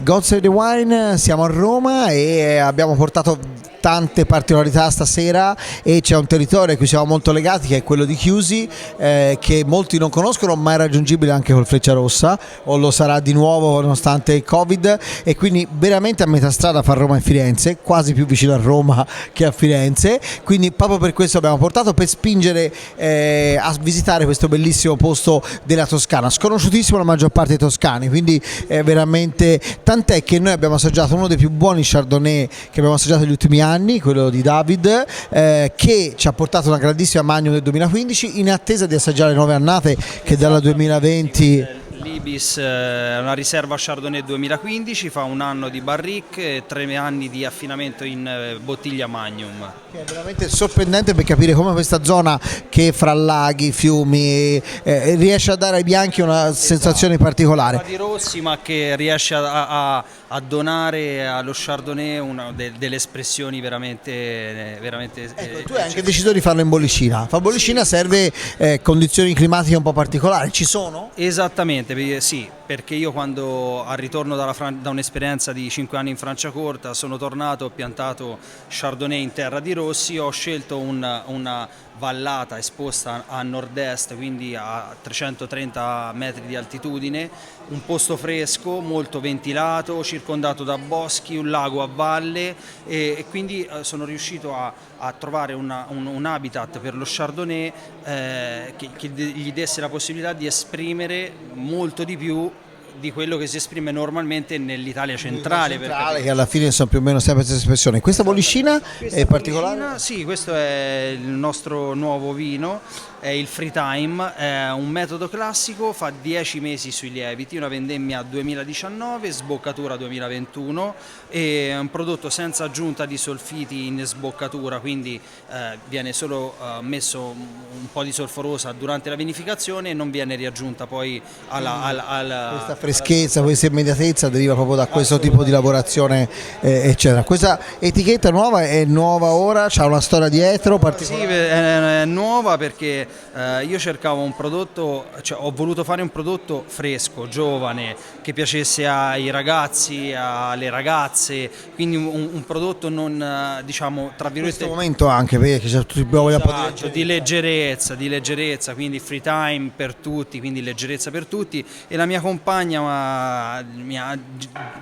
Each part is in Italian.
God Save the Wine, siamo a Roma e abbiamo portato tante particolarità stasera e c'è un territorio a cui siamo molto legati, che è quello di Chiusi, che molti non conoscono, ma è raggiungibile anche col Frecciarossa, o lo sarà di nuovo nonostante il Covid, e quindi veramente a metà strada fra Roma e Firenze, quasi più vicino a Roma che a Firenze. Quindi proprio per questo abbiamo portato, per spingere a visitare questo bellissimo posto della Toscana, sconosciutissimo la maggior parte dei toscani, quindi veramente, tant'è che noi abbiamo assaggiato uno dei più buoni Chardonnay che abbiamo assaggiato negli ultimi anni, quello di David, che ci ha portato una grandissima Magnum del 2015, in attesa di assaggiare le nuove annate che dalla 2020. L'Ibis è una riserva Chardonnay 2015, fa un anno di barrique e 3 anni di affinamento in bottiglia Magnum. È veramente sorprendente per capire come questa zona, che fra laghi, fiumi, riesce a dare ai bianchi una sensazione particolare. Di rossi, ma che riesce a donare allo Chardonnay delle espressioni veramente ecco, tu hai anche deciso di farlo in bollicina. Fare bollicina serve condizioni climatiche un po' particolari, ci sono? Esattamente, sì, perché io quando al ritorno da un'esperienza di 5 anni in Franciacorta sono tornato, ho piantato Chardonnay in terra di rossi, ho scelto una vallata esposta a nord-est, quindi a 330 metri di altitudine, un posto fresco, molto ventilato, circondato da boschi, un lago a valle, e quindi sono riuscito a trovare un habitat per lo Chardonnay che gli desse la possibilità di esprimere molto di più di quello che si esprime normalmente nell'Italia centrale, che alla fine sono più o meno sempre la stessa espressione. Questa bollicina è particolare? Sì, questo è il nostro nuovo vino, è il Free Time, è un metodo classico, fa 10 mesi sui lieviti, una vendemmia 2019, sboccatura 2021, è un prodotto senza aggiunta di solfiti in sboccatura, quindi viene solo messo un po' di solforosa durante la vinificazione e non viene riaggiunta poi questa freschezza, questa immediatezza deriva proprio da questo tipo di lavorazione, eccetera. Questa etichetta nuova è nuova ora, c'ha una storia dietro particolare? Sì, è nuova perché io cercavo un prodotto, cioè ho voluto fare un prodotto fresco, giovane, che piacesse ai ragazzi, alle ragazze, quindi un prodotto non, diciamo, tra virgolette, in questo momento anche, perché c'è tutti voglia di leggerezza, quindi free time per tutti, quindi leggerezza per tutti, e la mia compagna mi ha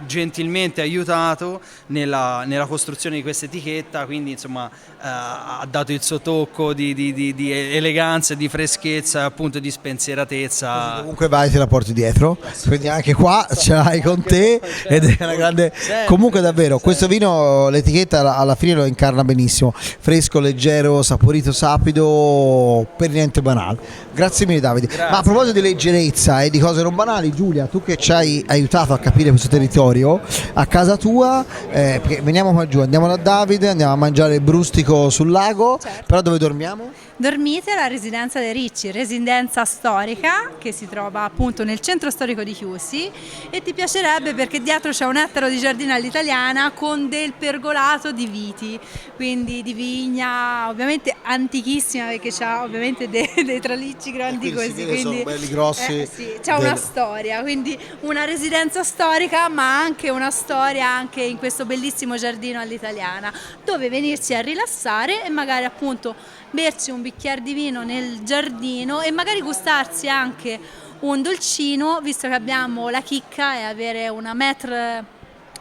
gentilmente aiutato nella costruzione di questa etichetta, quindi insomma ha dato il suo tocco di eleganza, di freschezza, appunto di spensieratezza. Comunque vai, te la porti dietro, quindi anche qua ce l'hai con te ed è una grande. Comunque davvero questo vino, l'etichetta alla fine lo incarna benissimo, fresco, leggero, saporito, sapido, per niente banale. Grazie mille Davide. Grazie. Ma a proposito di leggerezza e di cose non banali, Giulia, tu che ci hai aiutato a capire questo territorio, a casa tua, perché veniamo qua giù, andiamo da Davide, andiamo a mangiare il brustico sul lago, certo. Però dove dormiamo? Dormite alla Residenza dei Ricci, residenza storica che si trova appunto nel centro storico di Chiusi, e ti piacerebbe perché dietro c'è un ettaro di giardino all'italiana con del pergolato di viti, quindi di vigna, ovviamente antichissima perché c'ha ovviamente dei tralicci grandi così, quindi sono belli grossi. Sì, c'è una storia, quindi una residenza storica, ma anche una storia anche in questo bellissimo giardino all'italiana, dove venirsi a rilassare e magari appunto berci un bicchiere di vino nel giardino e magari gustarsi anche un dolcino, visto che abbiamo la chicca e avere una maître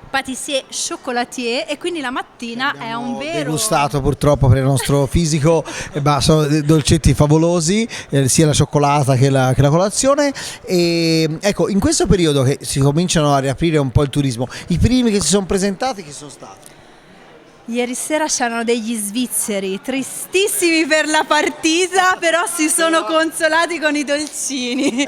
pâtissier chocolatier, e quindi la mattina è un vero degustato purtroppo per il nostro fisico, ma sono dolcetti favolosi, sia la cioccolata che la colazione. E ecco, in questo periodo che si cominciano a riaprire un po' il turismo, i primi che si sono presentati chi sono stati? Ieri sera c'erano degli svizzeri tristissimi per la partita, però si sono consolati con i dolcini.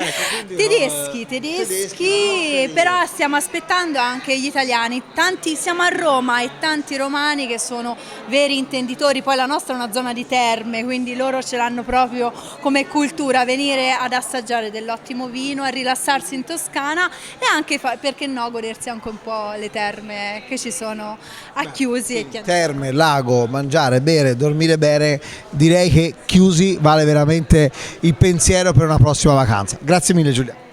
Tedeschi, però stiamo aspettando anche gli italiani. Tanti, siamo a Roma e tanti romani che sono veri intenditori. Poi la nostra è una zona di terme, quindi loro ce l'hanno proprio come cultura, venire ad assaggiare dell'ottimo vino, a rilassarsi in Toscana e anche, perché no, godersi anche un po' le terme che ci sono a Chiusi e Chianti. Terme, lago, mangiare, bere, dormire bene, direi che Chiusi vale veramente il pensiero per una prossima vacanza. Grazie mille Giulia.